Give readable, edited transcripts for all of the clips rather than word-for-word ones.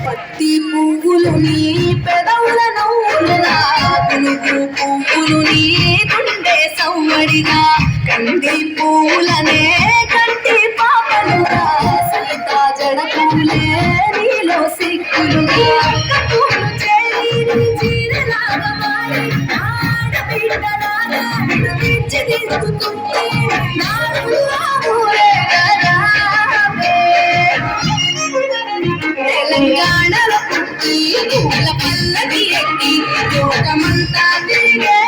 పత్తి పువ్వులు నీ పెదవుల నవ్వులుగా పులుగు పువ్వులు నీ గుండె సవ్వడిగా కంది పువ్వులనే కంటి పాపలుగా సీతా జడ పూలే నీలో సిక్కులుగా పూలు చేరి చీరలాగా మారి ఆడబిడ్డలాగా తీర్చిదిద్దుకుంటే తెలంగాణలో పుట్టి పూల పల్లకి ఎక్కి లోకమంతా తిరిగే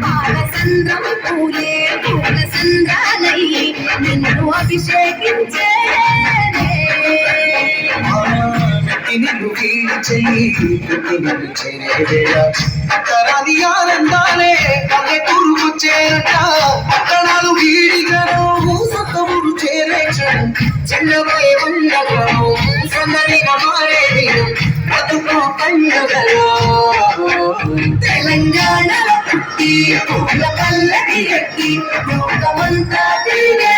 పాలసంద్రం పూలే పూల సంద్రాలయ్యి నిన్ను అభిషేకించే తరాది ఆనందాలే పల్లెటూరుకు చేరట పట్టణాలు వీడిగను సొంతూరు చేరే క్షణం చిన్నవే ఉండగను సందడిగా మారేది బతుకు పండుగలో తెలంగాణలో పుట్టి పూల పల్లకి ఎక్కి లోకమంతా తిరిగే